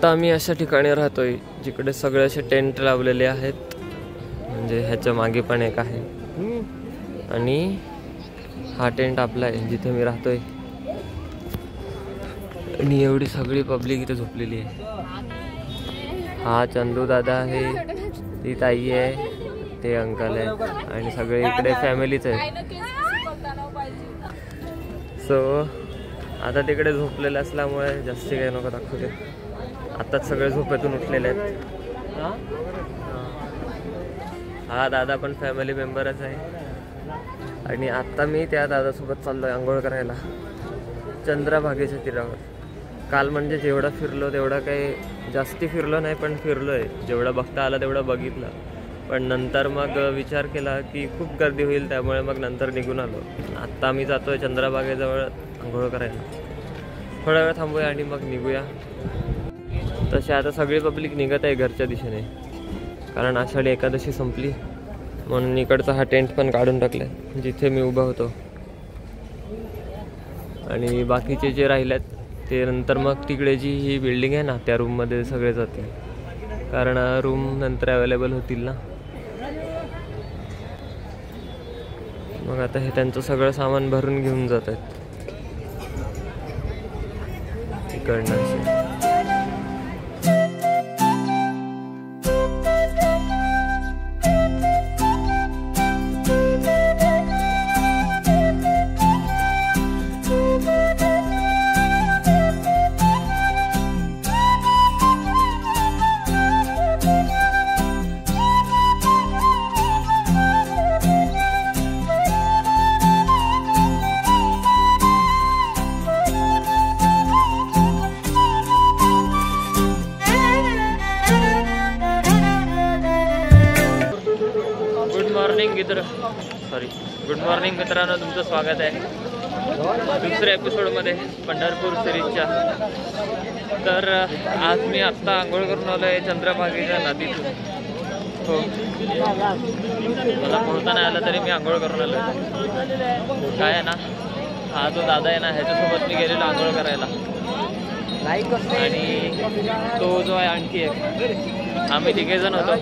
आता आम्ही अशा ठिकाणी राहतोय जिकडे सगळे असे टेंट लावलेले आहेत, म्हणजे ह्याच्या मागे पण एक आहे आणि हा टेंट आपला आहे जिथे मी राहतोय. आणि एवढी सगळी पब्लिक इथे झोपलेली आहे. हा चंदू दादा आहे, ती ताई आहे, ते अंकल आहे आणि सगळे इकडे फॅमिलीच आहे. सो आता तिकडे झोपलेले असल्यामुळे जास्त काही नको दाखवू दे. आताच सगळे झोपेतून उठलेले आहेत. हा दादा पण फॅमिली मेंबरच आहे. आणि आता मी त्या दादासोबत चाललोय आंघोळ करायला चंद्रभागेच्या तीरावर. काल म्हणजे जेवढा फिरलो तेवढा काही जास्ती फिरलो नाही, पण फिरलोय जेवढं बघता आलं तेवढं बघितलं. पण नंतर मग विचार केला की खूप गर्दी होईल, त्यामुळे मग नंतर निघून आलो. आत्ता मी जातोय चंद्रभागेजवळ आंघोळ करायला. थोडा वेळ थांबूया आणि मग निघूया. तसे आता सगळी पब्लिक निघत आहे घरच्या दिशेने, कारण आषाढी एकादशी संपली म्हणून इकडचा हा टेंट पण काढून टाकलाय जिथे मी उभा होतो. आणि बाकीचे जे राहिलेत ते नंतर मग तिकडे जी ही बिल्डिंग आहे ना त्या रूममध्ये सगळे जातील, कारण रूम नंतर अवेलेबल होतील ना. मग आता हे त्यांचं सगळं सामान भरून घेऊन जात आहेत तिकडनं. गुड मॉर्निंग मित्रांनो, तुमचं स्वागत आहे दुसऱ्या एपिसोडमध्ये पंढरपूर सिरीजच्या. तर आज मी आत्ता आंघोळ करून आलो आहे चंद्रभागेच्या नदीतून. हो, मला पोहता नाही आलं तरी मी आंघोळ करून आलो आहे. काय आहे ना, हा जो दादा आहे ना ह्याच्यासोबत मी गेलेलो आंघोळ करायला. आणि तो जो आहे आणखी एक, आम्ही 3 जण होतो.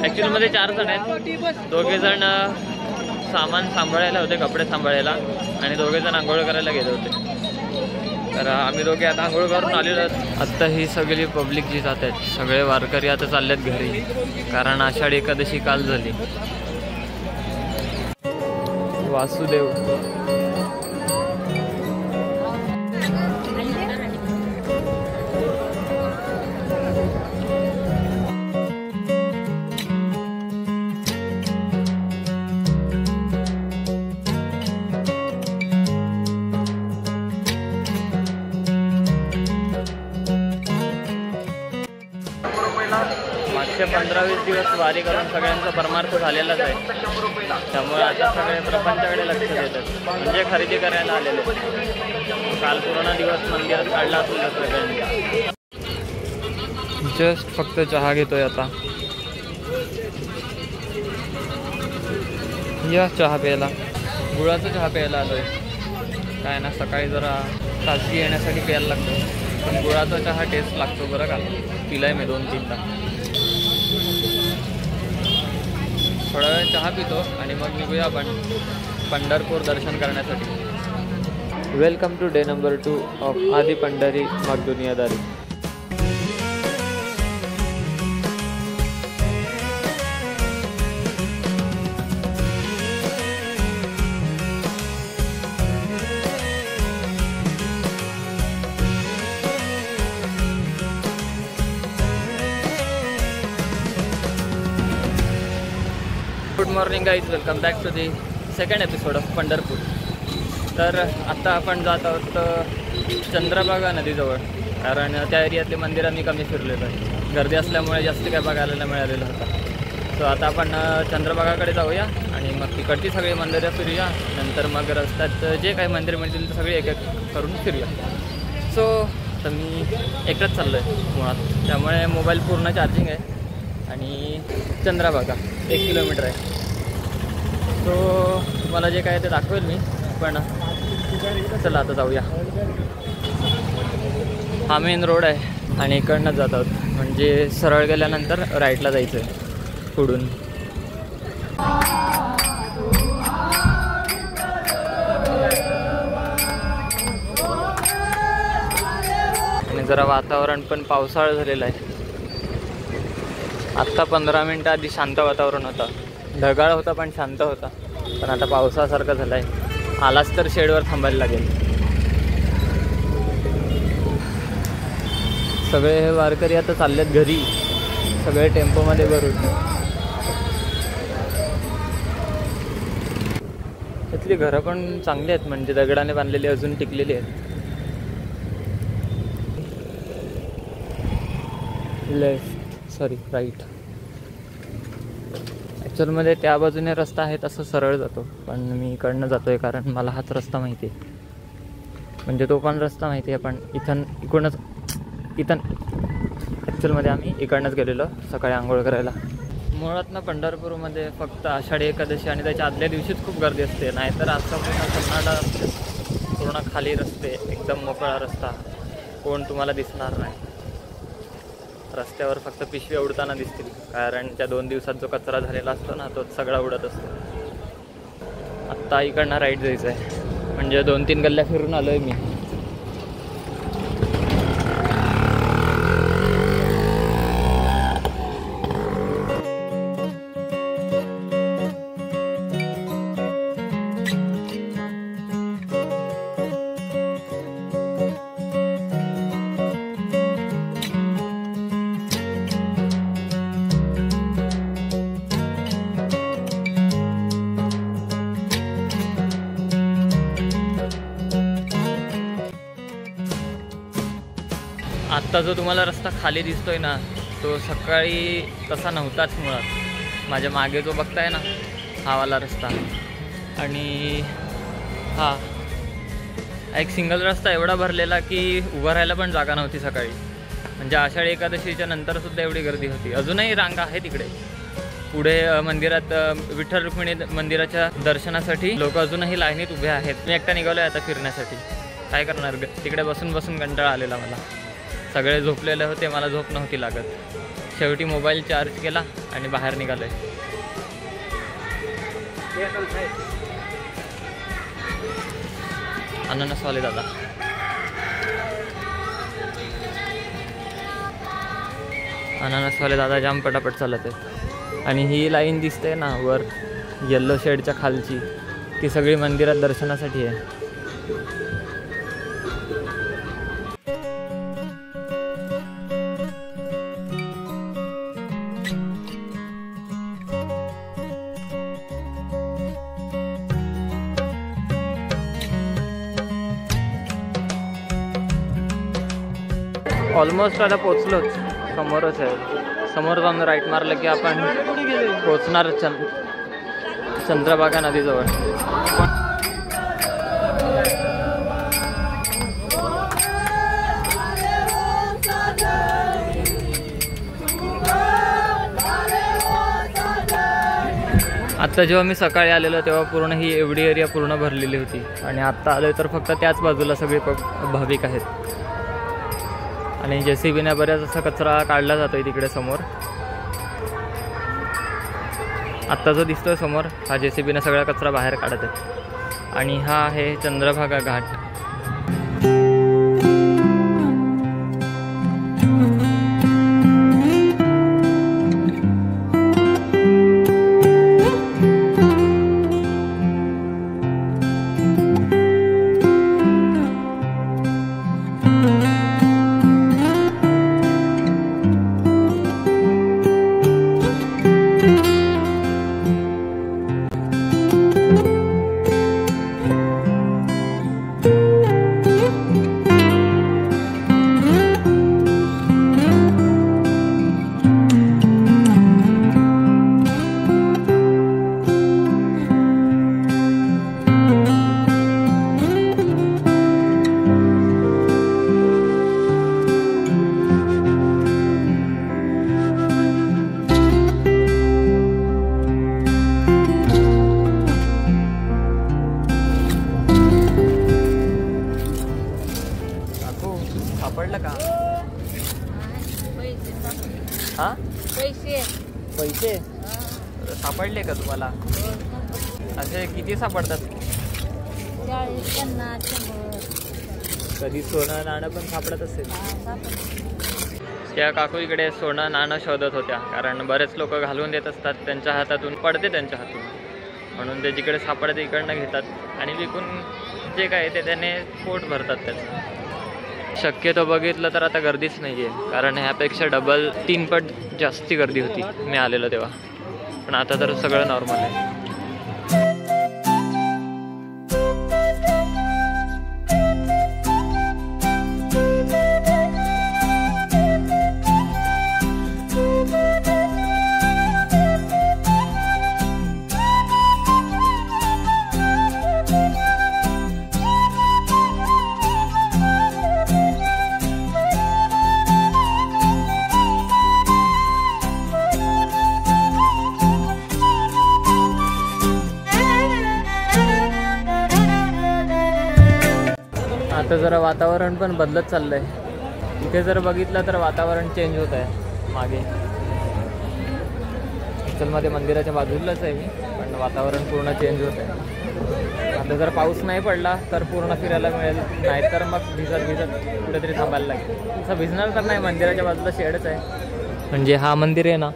ॲक्च्युली मध्ये 4 जण आहेत. 2 जण सामान सांभाळायला होते, कपडे सांभाळायला, आणि 2 जण आंघोळ करायला गेले होते. तर आम्ही दोघे आता आंघोळ करून आलेलो आहोत. आत्ता ही सगळी पब्लिक जी जात आहेत, सगळे वारकरी आता चाललेत घरी, कारण आषाढी एकादशी काल झाली. वासुदेव मागचे 15-20 दिवस वारी करून सगळ्यांचा परमार्थ झालेलाच आहे. त्यामुळे आता सगळे प्रपंचाकडे लक्ष देतात, म्हणजे खरेदी करायला आलेले. काल पूर्ण दिवस मंदिरात काढला असेल सगळ्यांनी. जस्ट फक्त चहा घेतोय आता. या चहा प्यायला, गुळाचा चहा प्यायला आलोय. काय ना, सकाळी जरा ताजगी येण्यासाठी प्यायला लागतो, पण गुळाचा चहा टेस्ट लागतो बरं का. पिलाय मी 2-3दा. थोडा वेळ चहा पितो आणि मग निघूया आपण पंढरपूर दर्शन करण्यासाठी. Welcome to day number 2 of आदि पंढरी मग दुनियादारी. Good morning guys, welcome back to the second episode of Pandharpur. तर आत्ता आपण जात आहोत चंद्रभागा नदीजवळ, कारण त्या एरियातले मंदिरं मी कमी फिरलेलो आहे. गर्दी असल्यामुळे जास्त काय बघायला मिळालेलं होतं. सो आता आपण चंद्रभागाकडे जाऊया आणि मग तिकडची सगळी मंदिरं फिरूया. नंतर मग रस्त्यात जे काही मंदिर मिळतील ते सगळी एक एक करून फिरूया. सो तर मी एकटाच चाललो आहे मुळात, त्यामुळे मोबाईल पूर्ण चार्जिंग आहे. आणि चंद्रभागा 1 किलोमीटर आहे. सो तुम्हाला जे काय ते दाखवेल मी, पण चला आता जाऊया. हा मेन रोड आहे आणि इकडनं जात आहोत, म्हणजे सरळ गेल्यानंतर राईटला जायचं आहे पुढून. आणि जरा वातावरण पण पावसाळा झालेलं आहे. आत्ता 15 मिनटं आधी शांत वातावरण होता, ढगाळ होता पण शांत होता. पण आता पावसासारखं झालं आहे. आलाच तर शेडवर थांबायला लागेल. सगळे हे वारकरी आता चाललेत घरी, सगळे टेम्पोमध्ये भरून. इथली घरं पण चांगली आहेत, म्हणजे दगडाने बांधलेली अजून टिकलेली आहेत. राईट. ॲक्च्युअलमध्ये त्या बाजूने रस्ता आहे तसं सरळ जातो, पण मी इकडनं जातो आहे कारण मला हाच रस्ता माहिती आहे. म्हणजे तो पण रस्ता माहिती आहे, पण इकडूनच ॲक्च्युअलमध्ये आम्ही इकडनंच गेलेलो सकाळी आंघोळ करायला. मुळात ना पंढरपूरमध्ये फक्त आषाढी एकादशी आणि त्याच्या आदल्या दिवशीच खूप गर्दी असते, नाहीतर असा पूर्ण सन्नाटा असते. पूर्ण खाली रस्ते, एकदम मोकळा रस्ता, कोण तुम्हाला दिसणार नाही. रस्त्यावर फक्त पिशवी उडताना दिसतील, कारण त्या 2 दिवसात जो कचरा झालेला असतो ना तोच सगळा उडत असतो. आत्ता इकडनं राईट जायचं आहे, म्हणजे 2-3 गल्ल्या फिरून आलो आहे मी. आत्ता जो तुम्हाला रस्ता खाली दिसतोय ना तो सकाळी तसा नव्हताच मुळात. माझ्या मागे जो बघताय ना हा वाला रस्ता, आणि हा एक सिंगल रस्ता एवढा भरलेला की उभं राहायला पण जागा नव्हती सकाळी. म्हणजे आषाढी एकादशीच्या नंतरसुद्धा एवढी गर्दी होती. अजूनही रांगा आहे तिकडे पुढे मंदिरात. विठ्ठल रुक्मिणी मंदिराच्या दर्शनासाठी लोक अजूनही लाईनीत उभे आहेत. मी एकटा निघालो आहे आता फिरण्यासाठी. काय करणार, तिकडे बसून बसून कंटाळा आलेला मला. सगळे झोपलेले होते, मला झोप नव्हती लागत. शेवटी मोबाईल चार्ज केला आणि बाहेर निघालोय. अननसवाले दादा. अननसवाले दादा जाम पटापट चालत आहेत. आणि ही लाईन दिसते ना वर येल्लो शेडच्या खालची, ती सगळी मंदिरात दर्शनासाठी आहे. ऑलमोस्ट आता पोचलोच, समोरच आहे. समोर जाऊन राईट मारलं की आपण पोचणार चंद्रभागा नदीजवळ. आत्ता जेव्हा मी सकाळी आलेलो तेव्हा पूर्ण ही एवढी एरिया पूर्ण भरलेली होती, आणि आत्ता आलो तर फक्त त्याच बाजूला सगळे भाविक आहेत. आणि JCBने बऱ्याच असा कचरा काढला जातोय तिकडे समोर. आत्ता जो दिसतोय समोर हा JCBने सगळा कचरा बाहेर काढत आहे. आणि हा आहे चंद्रभागा घाट. हा पैसे पैसे सापडले का तुम्हाला? असे किती सापडतात? 40, 50, 100. कधी सोनं नाणं पण सापडत असेल. त्या काकू इकडे सोनं नाणं शोधत होत्या, कारण बरेच लोक घालून देत असतात, त्यांच्या हातातून पडते त्यांच्या हातून, म्हणून ते जिकडे सापडते इकडनं घेतात आणि विकून जे काय ते त्याने पोट भरतात त्याचं. शक्यतो बघितलं तर आता गर्दीच नाही आहे, कारण ह्यापेक्षा डबल 3 पट जास्ती गर्दी होती मी आलेलो तेव्हा, पण आता तर सगळं नॉर्मल आहे. आता जरा वातावरण पण बदलत चाललंय. इथे जर बघितलं तर वातावरण चेंज होत आहे. मागे मध्ये मंदिराच्या बाजूलाच आहे मी, पण वातावरण पूर्ण चेंज होत आहे. आता जर पाऊस नाही पडला तर पूर्ण फिरायला मिळेल, नाहीतर मग भिजत कुठेतरी थांबायला लागेल. असं भिजणार तर नाही, मंदिराच्या बाजूला शेडच आहे. म्हणजे हा मंदिर आहे ना,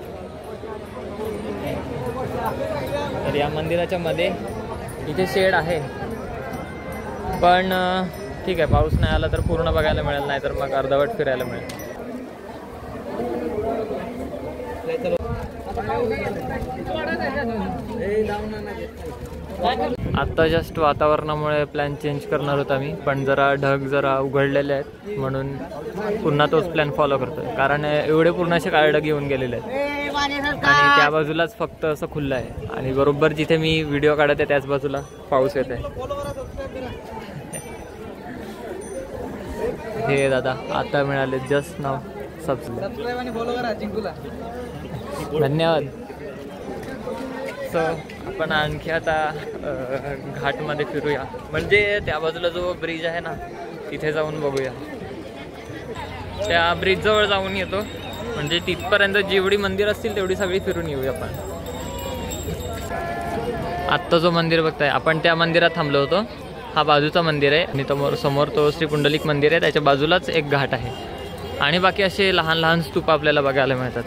तर या मंदिराच्या मध्ये इथे शेड आहे, पण ठीक आहे, पाऊस नाही आला तर पूर्ण बघायला मिळेल, नाही तर मग अर्धवट फिरायला मिळेल. आत्ता जस्ट वातावरणामुळे प्लॅन चेंज करणार होता मी, पण जरा ढग जरा उघडलेले आहेत म्हणून पुन्हा तोच प्लॅन फॉलो करतोय, कारण एवढे पूर्ण असे काळे ढग येऊन गेलेले आहेत आणि त्या बाजूलाच फक्त असं खुलं आहे आणि बरोबर जिथे मी व्हिडिओ काढत आहे त्याच बाजूला पाऊस येत आहे. हे दादा आता मिळाले जस्ट नाव सबस्क्राईब आणि फॉलो करा जिंकूला. धन्यवाद. सो आपण आणखी आता घाटमध्ये फिरूया, म्हणजे त्या बाजूला जो ब्रिज आहे ना तिथे जाऊन बघूया. त्या ब्रिजजवळ जाऊन येतो, म्हणजे तिथपर्यंत जेवढी मंदिर असतील तेवढी सगळी फिरून येऊया आपण. आत्ता जो मंदिर बघताय आपण त्या मंदिरात थांबलो होतो. हा बाजूचा मंदिर आहे आणि समोर तो श्री पुंडलिक मंदिर आहे, त्याच्या बाजूलाच एक घाट आहे आणि बाकी असे लहान लहान स्तूप आपल्याला बघायला मिळतात.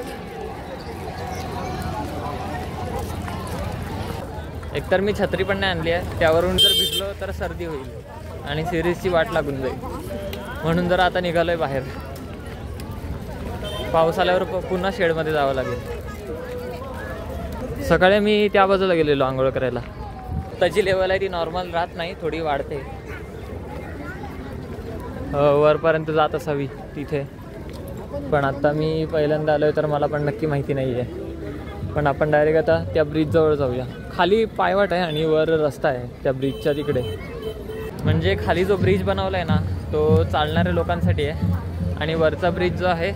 एकतर मी छत्री पण नाही आणली आहे, त्यावरून जर भिजलो तर सर्दी होईल आणि सिरीजची वाट लागून जाईल, म्हणून जर आता निघालोय बाहेर. पाऊस आल्यावर पुन्हा शेडमध्ये जावं लागेल. सकाळी मी त्या बाजूला गेलेलो आंघोळ करायला. त्याची लेवल आहे ती नॉर्मल राहत नाही, थोडी वाढते, वरपर्यंत जात असावी तिथे, पण आता मी पहिल्यांदा आलोय तर मला पण नक्की माहिती नाही आहे. पण आपण डायरेक्ट आता त्या ब्रिजजवळ जाऊया. खाली पायवाट आहे आणि वर रस्ता आहे त्या ब्रिजच्या तिकडे. म्हणजे खाली जो ब्रिज बनवला आहे ना तो चालणाऱ्या लोकांसाठी आहे आणि वरचा ब्रिज जो आहे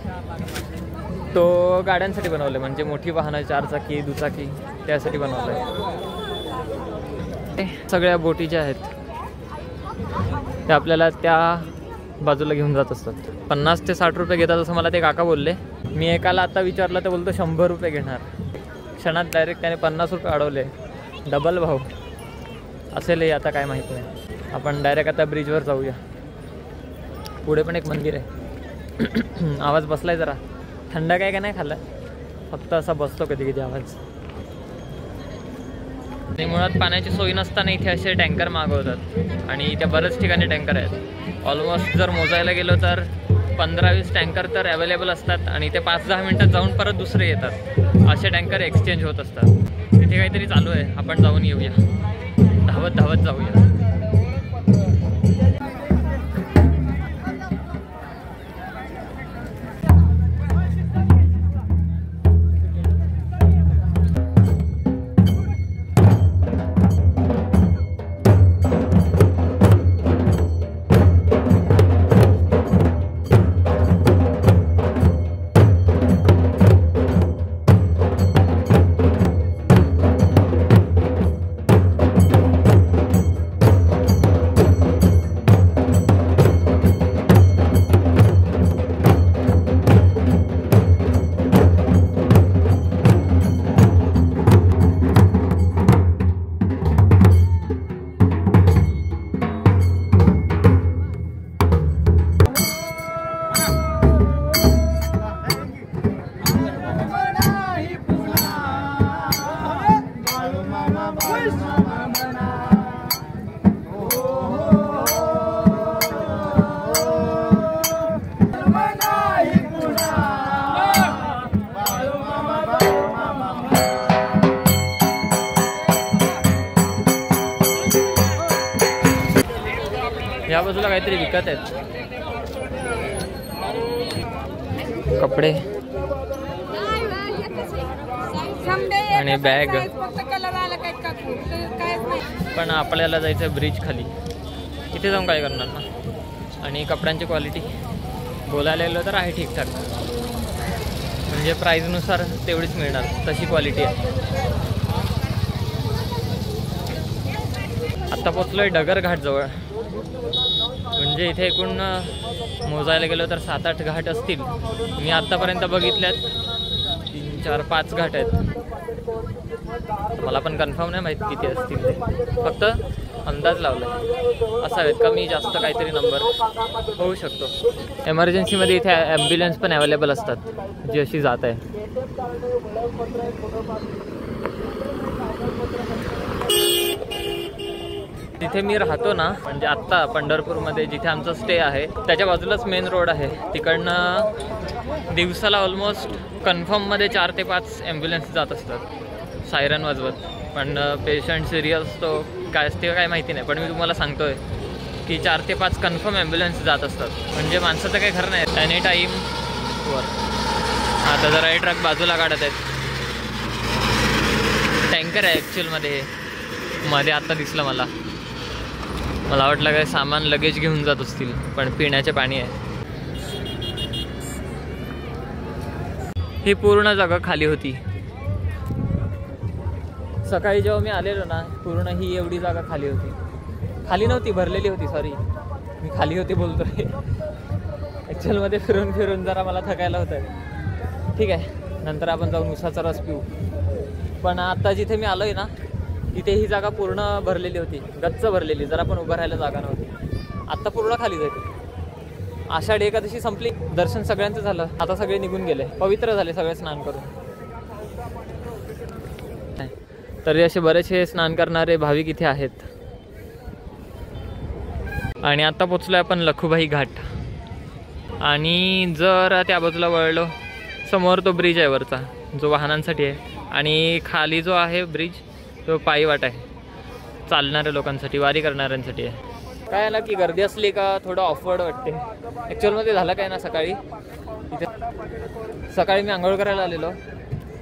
तो गाड्यांसाठी बनवला आहे, म्हणजे मोठी वाहनं 4 चाकी दुचाकी त्यासाठी बनवलं आहे. सगळ्या बोटी ज्या आहेत त्या आपल्याला त्या बाजूला घेऊन जात असतात. 50 ते 60 रुपये घेतात असं मला ते काका बोलले. मी एकाला आता विचारलं तर बोलतो 100 रुपये घेणार. क्षणात डायरेक्ट त्याने 50 रुपये अडवले, डबल भाव असेलही आता काय माहीत नाही. आपण डायरेक्ट आता ब्रिजवर जाऊया. पुढे पण एक मंदिर आहे. आवाज बसलाय जरा, थंड काय का नाही खाल्लं, फक्त असा बसतो कधी कधी आवाज. आणि मुळात पाण्याची सोय नसताना इथे असे टँकर मागवतात आणि त्या बऱ्याच ठिकाणी टँकर आहेत. ऑलमोस्ट जर मोजायला गेलो तर 15-20 टँकर तर अवेलेबल असतात आणि ते 5-10 मिनटात जाऊन परत दुसरे येतात. असे टँकर एक्सचेंज होत असतात. तिथे काहीतरी चालू आहे, आपण जाऊन येऊया, धावत धावत जाऊया. काहीतरी विकत आहेत कपडे आणि बॅग. पण आपल्याला जायचं ब्रिज खाली, इथे जाऊन काय करणार ना. आणि कपड्यांची क्वालिटी बोलायला गेलं तर आहे ठीकठाक, म्हणजे प्राईजनुसार तेवढीच मिळणार तशी क्वालिटी आहे. आत्ता पोचलो आहे डगर घाटजवळ. म्हणजे इथे एकूण मोजायला गेलो तर 7-8 घाट असतील. मी आत्तापर्यंत बघितल्यात 3, 4, 5 घाट आहेत. मला पण कन्फर्म नाही माहीत किती असतील ते, फक्त अंदाज लावला असावेत, कमी जास्त काहीतरी नंबर होऊ शकतो. एमर्जन्सीमध्ये इथे ॲम्ब्युलन्स पण अवेलेबल असतात जी अशी जात आहे. जिथे मी राहतो ना, म्हणजे आत्ता पंढरपूरमध्ये जिथे आमचा स्टे आहे त्याच्या बाजूलाच मेन रोड आहे. तिकडनं दिवसाला ऑलमोस्ट कन्फर्ममध्ये 4 ते 5 ॲम्ब्युलन्स जात असतात सायरन वाजवत. पण पेशंट सिरियस तो काय असते काय माहिती नाही, पण मी तुम्हाला सांगतोय की 4 ते 5 कन्फर्म ॲम्ब्युलन्स जात असतात. म्हणजे माणसाचं काही खरं नाही, एनी टाईम वर. आता जरा हे ट्रक बाजूला काढत आहेत. टँकर आहे ॲक्च्युअलमध्ये हे. मध्ये आत्ता दिसलं मला वाटलं काय सामान लगेज घेऊन जात असतील, पण पिण्याचे पाणी आहे. ही पूर्ण जागा खाली होती. सकाळी जेव्हा मी आलेलो ना, पूर्ण ही एवढी जागा खाली होती. खाली नव्हती, भरलेली होती. सॉरी, मी खाली होती बोलतोय. ॲक्च्युअलमध्ये फिरून फिरून जरा मला थकायला होतं. ठीक आहे, नंतर आपण जाऊन उसाचा रस पिऊ. पण आता जिथे मी आलोय ना, तिथे ही जागा पूर्ण भरलेली होती, गच्च भरलेली. जरा पण उभं राहायला जागा नव्हती. आत्ता पूर्ण खाली जाते. आषाढी एकादशी संपली, दर्शन सगळ्यांचं झालं. आता सगळे निघून गेले, पवित्र झाले सगळे स्नान करून. तरी असे बरेचसे स्नान करणारे भाविक इथे आहेत. आणि आता पोचलोय आपण लखुबाई घाट. आणि जर त्या बाजूला वळलो, समोर तो ब्रिज आहे वरचा, जो वाहनांसाठी आहे. आणि खाली जो आहे ब्रिज, तो पायी वाट आहे, चालणाऱ्या लोकांसाठी, वारी करणाऱ्यांसाठी आहे. काय आहे ना की गर्दी असली का थोडं ऑफवर्ड वाटते. ॲक्च्युअलमध्ये झालं काय ना, सकाळी मी आंघोळ करायला आलेलो,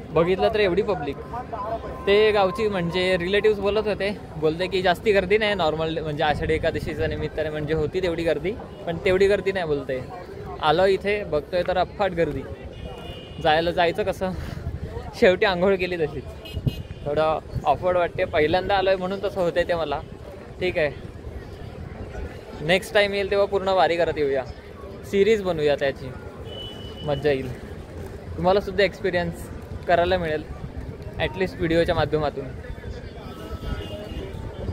बघितलं तर एवढी पब्लिक. ते गावची म्हणजे रिलेटिव्स बोलते की जास्ती गर्दी नाही, नॉर्मल म्हणजे आषाढी एकादशीच्या निमित्ताने म्हणजे होती तेवढी गर्दी, पण तेवढी गर्दी नाही बोलते. आलो इथे बघतोय तर अफाट गर्दी. जायचं कसं, शेवटी आंघोळ केली तशीच. थोडं ऑफवर्ड वाटते. पहिल्यांदा आलो आहे म्हणून तसं होतंय ते मला. ठीक आहे, नेक्स्ट टाईम येईल तेव्हा पूर्ण वारी करत येऊया, सिरीज बनवूया, त्याची मजा येईल. तुम्हाला सुद्धा एक्सपिरियन्स करायला मिळेल ॲटलिस्ट व्हिडिओच्या माध्यमातून.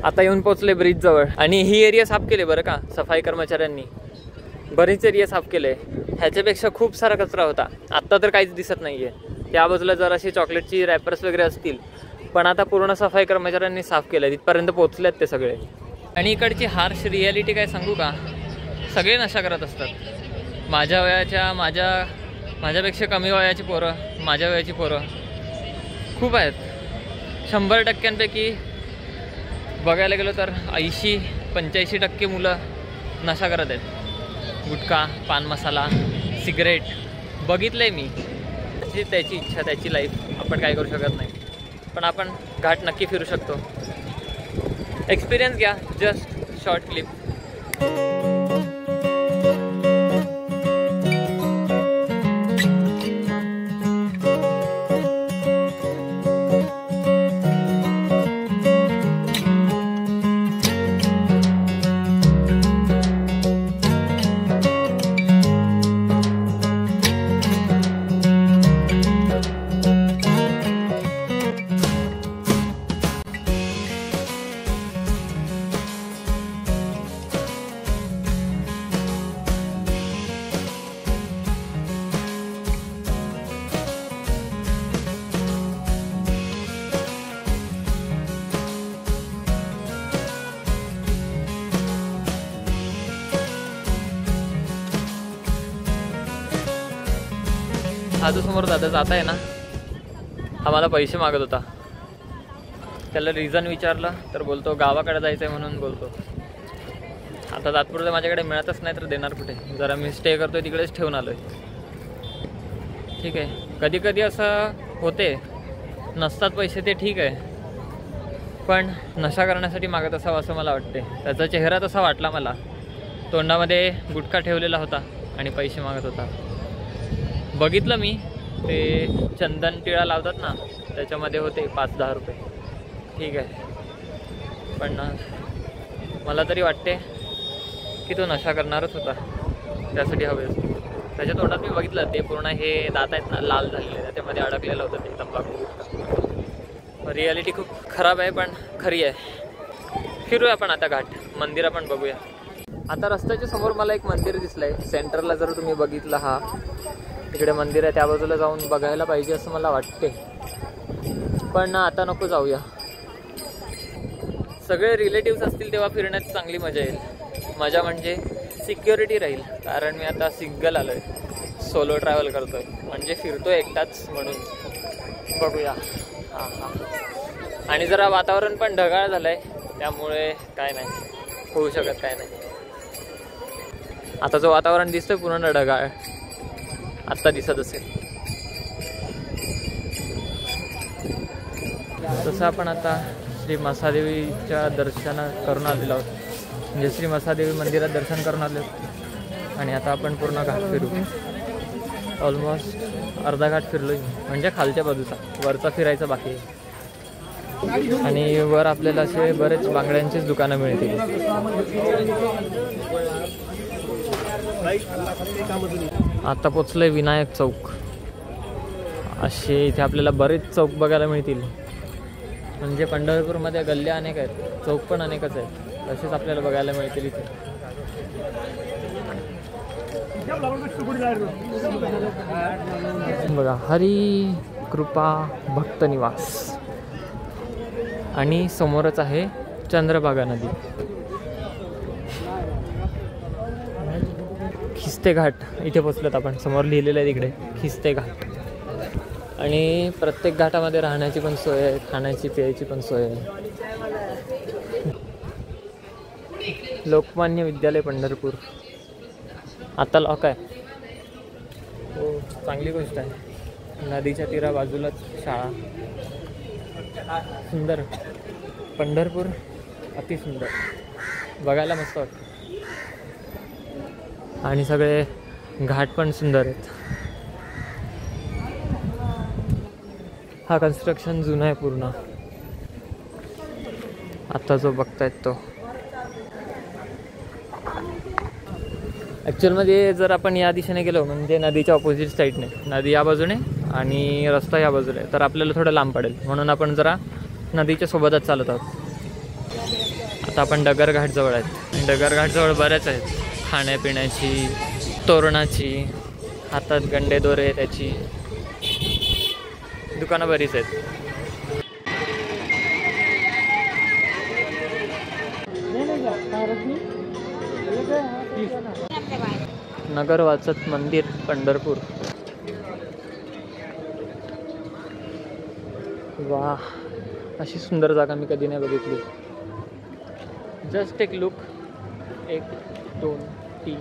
आता येऊन पोचले ब्रिजजवळ. आणि ही एरिया साफ केले बरं का सफाई कर्मचाऱ्यांनी, बरेच एरिया साफ केले. ह्याच्यापेक्षा खूप सारा कचरा होता. आत्ता तर काहीच दिसत नाही आहे. त्या बाजूला जर अशी चॉकलेटची रॅपर्स वगैरे असतील, पण आता पूर्ण सफाई कर्मचाऱ्यांनी साफ केलं. तिथपर्यंत पोचलेत ते सगळे. आणि इकडची हार्श रिॲलिटी काय सांगू का, सगळे नशा करत असतात. माझ्या वयाच्या, माझ्यापेक्षा कमी वयाची पोरं, माझ्या वयाची पोरं खूप आहेत. 100% बघायला गेलो तर 80-85% मुलं नशा करत आहेत. गुटखा, पान मसाला, सिगरेट बघितलं आहे मी. त्याची इच्छा, त्याची लाईफ, आपण काय करू शकत नाही. पण आपण घाट नक्की फिरू शकतो. एक्सपिरियन्स घ्या, जस्ट शॉर्ट क्लिप. हा जो समोर दादा जात आहे ना, हा मला पैसे मागत होता. त्याला रिझन विचारलं तर बोलतो गावाकडे जायचं आहे म्हणून बोलतो. आता तात्पुरतं माझ्याकडे मिळतच नाही तर देणार कुठे. जरा मी स्टे करतोय तिकडेच ठेवून आलोय. ठीक आहे, कधी कधी असं होते, नसतात पैसे ते ठीक आहे, पण नशा करण्यासाठी मागत असावं असं मला वाटते. त्याचा चेहरा तसा वाटला मला. तोंडामध्ये गुटखा ठेवलेला होता आणि पैसे मागत होता. बघितलं मी, ते चंदन टिळा लावतात ना, त्याच्यामध्ये होते 5-10 रुपये. ठीक आहे, पण मला तरी वाटते की तो नशा करणारच होता, त्यासाठी हवे असते. त्याच्या तोंडात मी बघितलं, ते पूर्ण हे दात आहेत ना लाल झालेले, त्याच्यामध्ये अडकलेलं होतं ते तंबाखू. रियालिटी खूप खराब आहे पण खरी आहे. फिरूया आपण आता घाट, मंदिर आपण बघूया. आता रस्त्याच्या समोर मला एक मंदिर दिसलं आहे सेंटरला. जर तुम्ही बघितलं, हा तिकडे मंदिर आहे, त्या बाजूला जाऊन बघायला पाहिजे असं मला वाटते. पण आता नको जाऊया. सगळे रिलेटिव्स असतील तेव्हा फिरण्यात चांगली मजा येईल. मजा म्हणजे सिक्युरिटी राहील, कारण मी आता सिंगल आलो आहे, सोलो ट्रॅव्हल करतो आहे, म्हणजे फिरतो एकटाच म्हणून. बघूया. हां हां. आणि जरा वातावरण पण ढगाळ झालं आहे, त्यामुळे काय नाही होऊ शकत, काय नाही. आता जो वातावरण दिसतोय पूर्ण ढगाळ, आत्ता दिसत असेल. तसं आपण आता श्री मसादेवीच्या दर्शन करून आलेलो आहोत, म्हणजे श्री मसादेवी मंदिरात दर्शन करून आलो आहोत. आणि आता आपण पूर्ण घाट फिरू. ऑलमोस्ट अर्धा घाट फिरलो, म्हणजे खालच्या बाजूचा, वरचा फिरायचा बाकी आहे. आणि वर आपल्याला असे बरेच बांगड्यांचीच दुकानं मिळतील. आता पोचलोय विनायक चौक. असे इथे आपल्याला बरेच चौक बघायला मिळतील. म्हणजे पंढरपूरमध्ये गल्ल्या अनेक आहेत, चौक पण अनेकच आहेत, तसेच आपल्याला बघायला मिळतील इथे. बघा, हरी कृपा भक्त निवास. आणि समोरच आहे चंद्रभागा नदी. खिस्ते घाट इथे पोचलोत आपण. समोर लिहिलेलं आहे तिकडे खिस्ते घाट. आणि प्रत्येक घाटामध्ये राहण्याची पण सोय आहे, खाण्याची प्यायची पण सोय आहे. लोकमान्य विद्यालय पंढरपूर आता लॉक आहे. हो, चांगली गोष्ट आहे. नदीच्या तीरा बाजूलाच शाळा. सुंदर पंढरपूर, अतिसुंदर, बघायला मस्त वाटतं. आणि सगळे घाट पण सुंदर आहेत. हा कन्स्ट्रक्शन जुना आहे पूर्ण. आता जो बघतायत तो ॲक्च्युअलमध्ये जर आपण या दिशेने गेलो, म्हणजे नदीच्या ऑपोजिट साईडने, नदी या बाजूने आणि रस्ता या बाजूला आहे, तर आपल्याला थोडं लांब पडेल. म्हणून आपण जरा नदीच्या सोबतच चालत आहोत. आता आपण डगर घाटजवळ आहेत. डगर घाटजवळ बऱ्याच आहेत, खाण्यापिण्याची, तोरणाची, हातात गंडे दोरे त्याची दुकानं बरीच आहेत. नगर वाचत मंदिर पंढरपूर. वा, अशी सुंदर जागा मी कधी नाही बघितली. जस्ट एक लुक. 1 2 3.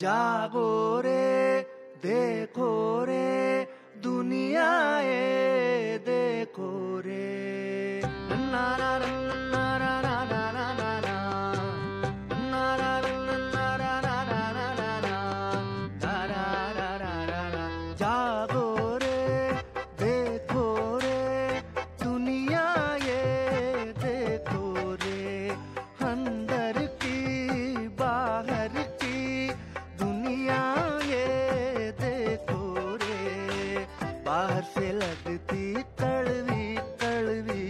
जागो रे देखो रे दुनिया ये देखो रे ना ना ना ना ना ना ना ना ना ना ना ना ना ना. जागो रे देखो रे दुनिया ये देखो रे अंदर की बाहर की दुनिया ये देखो रे. बाहर से लगती कड़वी कड़वी,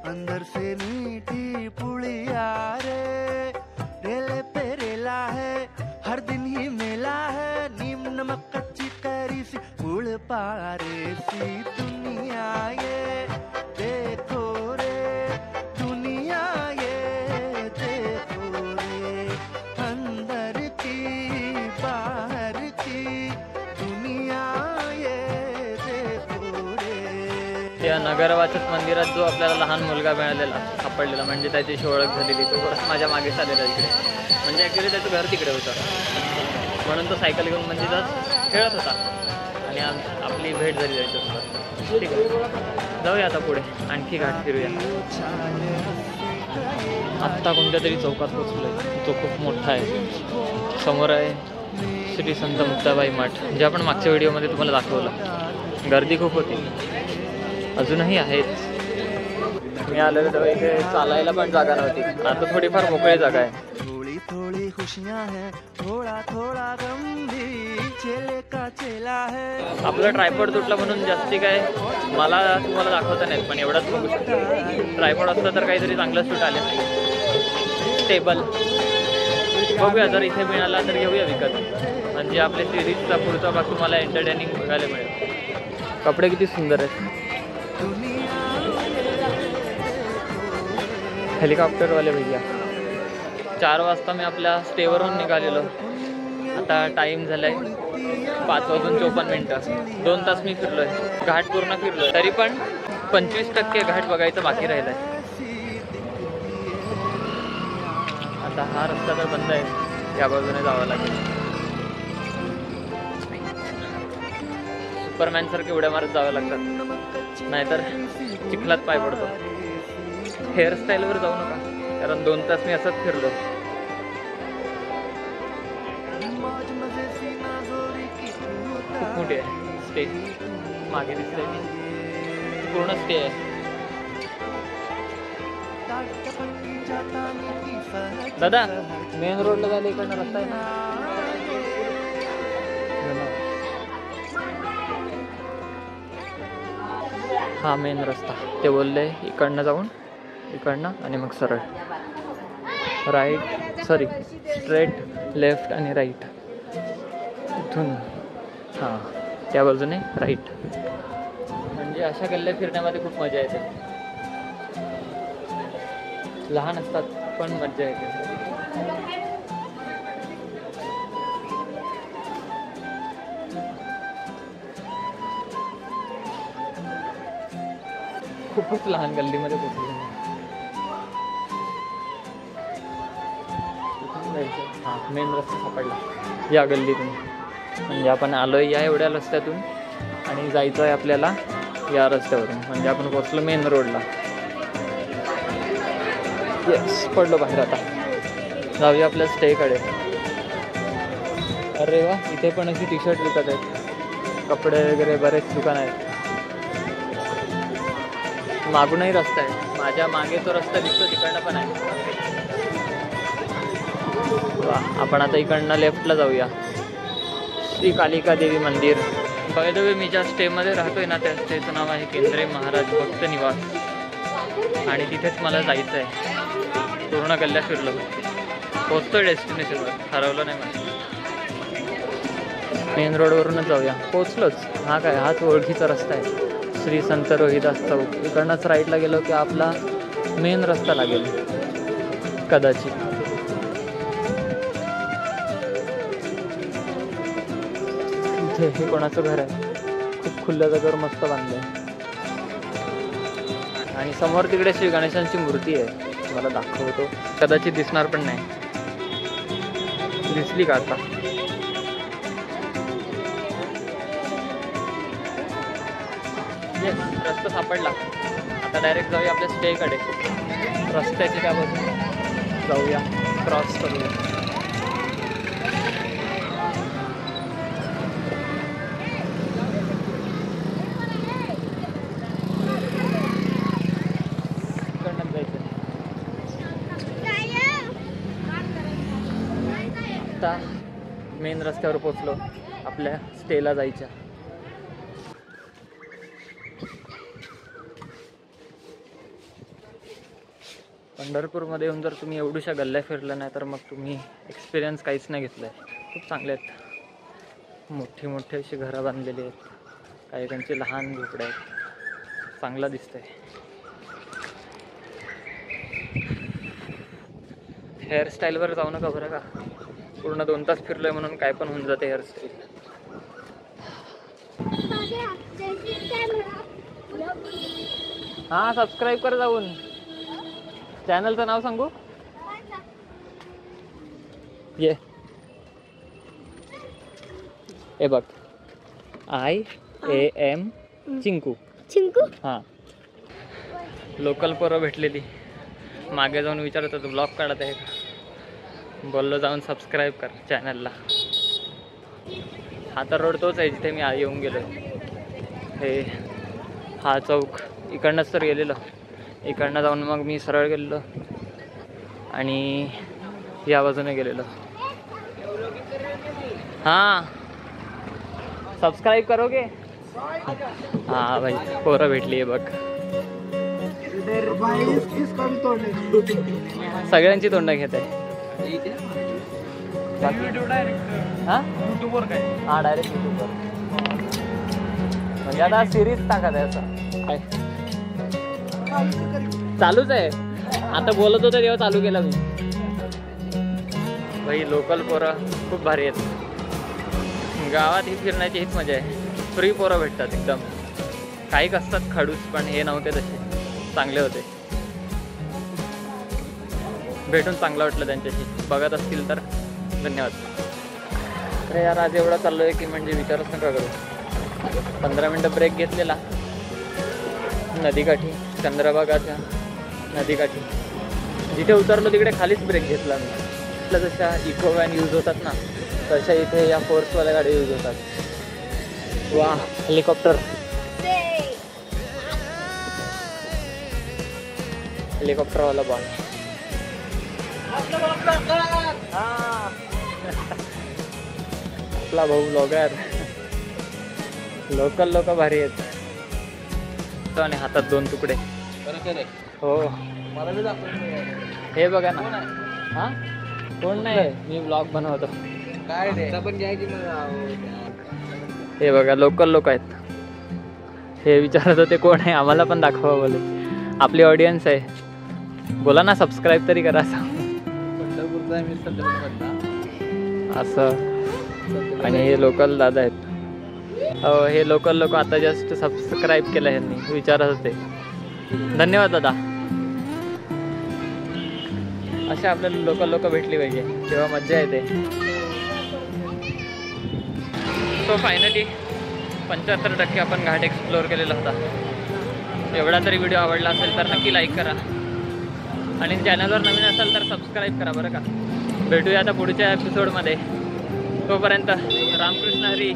अंदर से मीठी पुड़िया रे. रेले पे रेला है, हर दिन ही मेला है. नीम नमक कच्ची करी सी गुड़ पारे सी दुनिया ये देखो रे. दुनिया ये देखो रे अंदर की बाहर की दुनिया ये देखो रे. त्या नगरवाचक मंदिरात जो आपल्याला लहान मुलगा मिळालेला सापडलेला, म्हणजे त्याची ओळख झालेली, तो परत माझ्या मागे चाललेला इकडे. म्हणजे ॲक्च्युली त्याचं घर तिकडे होतं, म्हणून तो सायकल घेऊन मंदिरात खेळत होता आणि आपली भेट झाली त्याच्यासोबत. ठीक आहे, जाऊया आता पुढे, आणखी घाट फिरूया. आत्ता कोणत्या तरी चौकात पोचलो आहे, तो खूप मोठा आहे. समोर आहे श्री संत मुक्ताबाई मठ, जे आपण मागच्या व्हिडिओमध्ये तुम्हाला दाखवलं. गर्दी खूप होती, अजूनही आहेत. मी आलेलो तेव्हा इथे चालायला पण जागा नव्हती, आता थोडीफार मोकळी जागा आहे. थोड़ी थोड़ी खुशियां है, थोड़ा थोड़ा गम भी चेले का चेला है. आपलं ट्रायपॉड तुटलं म्हणून जास्ती काय मला तुम्हाला दाखवता नाहीत, पण एवढंच बघू शकतो. ट्रायपॉड असतं तर काहीतरी चांगलं शूट आले नाही. टेबल बघूया, जर इथे मिळाला तर घेऊया विकत, म्हणजे आपल्या सिरीजचा पुढचा भाग तुम्हाला एंटरटेनिंग बघायला मिळेल. कपडे किती सुंदर आहेत. हेलिकॉप्टरवाले भैया. 4 वाजता मी आपल्या स्टेवरून निघालेलो. आता टाईम झाला आहे 5:54. 2 तास मी फिरलो आहे, घाट पूर्ण फिरलो आहे. तरी पण 25% घाट बघायचं बाकी राहिलं आहे. आता हा रस्ता तर बंद आहे, या बाजूने जावं लागेल. सुपरमॅनसारखे उड्या मारत जावं लागतात, नाहीतर चिखलात पाय पडतो. हेअरस्टाईलवर जाऊ नका, कारण 2 तास मी असंच फिरलो. खूप मोठी आहे स्टे, मागे दिसतंय पूर्ण स्टे आहे. दादा, मेन रोडला जायला इकडनं रस्ता आहे ना? हा मेन रस्ता. ते बोलले इकडनं जाऊन इकडनं आणि मग सरळ राईट, सॉरी स्ट्रेट, लेफ्ट आणि राईट. इथून हां त्या बाजूने राईट. म्हणजे अशा गल्ल्या फिरण्यामध्ये खूप मजा येते. लहान असतात पण मजा येते. खूपच लहान गल्लीमध्ये पोहोचलो. हां मेन रस्ता सापडला या गल्लीतून. म्हणजे आपण आलोय या एवढ्या रस्त्यातून आणि जायचं आहे आपल्याला या रस्त्यावरून. म्हणजे आपण पोहोचलो मेन रोडला. येस, पडलो बाहेर. आता जाऊया आपल्या स्टेकडे. अरे वा, इथे पण अशी टी शर्ट विकत आहेत, कपडे वगैरे बरेच दुकान आहेत. मागूनही रस्ता आहे, माझ्या मागे तो रस्ता दिसतो तिकडनं पण आहे. वा, आपण आता इकडनं लेफ्टला जाऊया. श्री कालिका देवी मंदिर. बाय द वे, मी ज्या स्टेमध्ये राहतोय ना त्या स्टेचं नाव आहे केंद्रे महाराज भक्त निवास, आणि तिथेच मला जायचं आहे. पूर्ण गल्ल्या फिरलो, पोचतोय डेस्टिनेशनवर, हरवलं नाही मला. मेन रोडवरूनच जाऊया. पोचलोच. हा काय, हाच ओळखीचा रस्ता आहे, श्री संत रोहिदास चौक. इकडनंच राईटला गेलो की आपला मेन रस्ता लागेल कदाचित. इथे हे कोणाचं घर आहे, खूप खुल्या जागेवर मस्त बांधलं आहे. आणि समोर तिकडे श्री गणेशांची मूर्ती आहे, मला दाखवतो. कदाचित दिसणार पण नाही. दिसली का आता? येस, रस्ता सापडला. आता डायरेक्ट जाऊया आपल्या स्टेकडे. रस्त्याची काय बाजू जाऊया, क्रॉस करूया. इकडनं जायचं. आता मेन रस्त्यावर पोचलो आपल्या स्टेला जायच्या. पंढरपूरमध्ये येऊन जर तुम्ही एवढ्याशा गल्ल्या फिरल्या नाही तर मग तुम्ही एक्सपिरियन्स काहीच नाही घेतलं आहे. खूप चांगले आहेत, मोठी मोठी अशी घरं बांधलेली आहेत, काही त्यांची लहान झोपड्या आहेत. चांगलं दिसतंय. हेअरस्टाईलवर जाऊ नका बरं का, पूर्ण 2 तास फिरलोय म्हणून काय पण होऊन जाते हेअरस्टाईल. हां सबस्क्राईब कर जाऊन. चॅनलचं नाव सांगू ये हे बघ IAM चिंकू. चिंकू हां लोकल पोरं भेटलेली मागे जाऊन विचारत होतो ब्लॉग काढत आहे का. बोललो जाऊन सबस्क्राईब कर चॅनलला. हा तर रोड तोच आहे जिथे मी येऊन गेलो. हे हा चौक इकडनंच तर गेलेलो. इकडनं जाऊन मग मी सरळ गेलेलो आणि या बाजूने गेलेलो. हां सबस्क्राईब करोगे. हां भाई पोरं भेटली आहे बघ. सगळ्यांची तोंड घेत आहे. हां डायरेक्ट युट्यूबवर म्हणजे आता सिरीज टाकत आहे असं काय चालूच आहे. आता बोलत होतं तेव्हा चालू केलं मी. भाई लोकल पोरं खूप भारी आहेत. गावात ही फिरण्याची हीच मजा आहे. फ्री पोरं भेटतात एकदम. काही असतात खडूस पण हे नव्हते तसे चांगले होते. भेटून चांगलं वाटलं त्यांच्याशी. बघत असतील तर धन्यवाद. अरे यार आज एवढा चाललो आहे की म्हणजे विचारच नका करू. 15 मिनटं ब्रेक घेतलेला नदीकाठी चंद्रभागाच्या नदीकाठी. जिथे उतरलो तिकडे खालीच ब्रेक घेतला मी. म्हटलं जशा इको व्हॅन यूज होतात ना तशा इथे या फोर्सवाल्या गाड्या यूज होतात. वा हेलिकॉप्टर हेलिकॉप्टरवाला बॉल. आपला भाऊ ब्लॉगर. लोकल लोक भारी आहेत. आणि हातात 2 तुकडे. हो हे बघा ना. हां कोण नाही मी ब्लॉग बनवतो. हे बघा लोकल लोक आहेत. हे विचारत होते कोण आहे आम्हाला पण दाखवा बोले. आपली ऑडियन्स आहे. बोला ना सबस्क्राईब तरी करा असं. आणि हे लोकल दादा आहेत. हो हे लोकल लोक आता जस्ट सबस्क्राईब केलं ह्यांनी. विचारत होते. धन्यवाद दादा. अशा आपल्याला लोकल लोक भेटली पाहिजे तेव्हा मज्जा येते. सो फायनली 75% आपण घाट एक्सप्लोअर केलेला होता. एवढा तरी व्हिडिओ आवडला असेल तर नक्की लाईक करा आणि चॅनलवर नवीन असाल तर सबस्क्राईब करा बरं का. भेटूया आता पुढच्या एपिसोडमध्ये. तोपर्यंत रामकृष्ण हरी.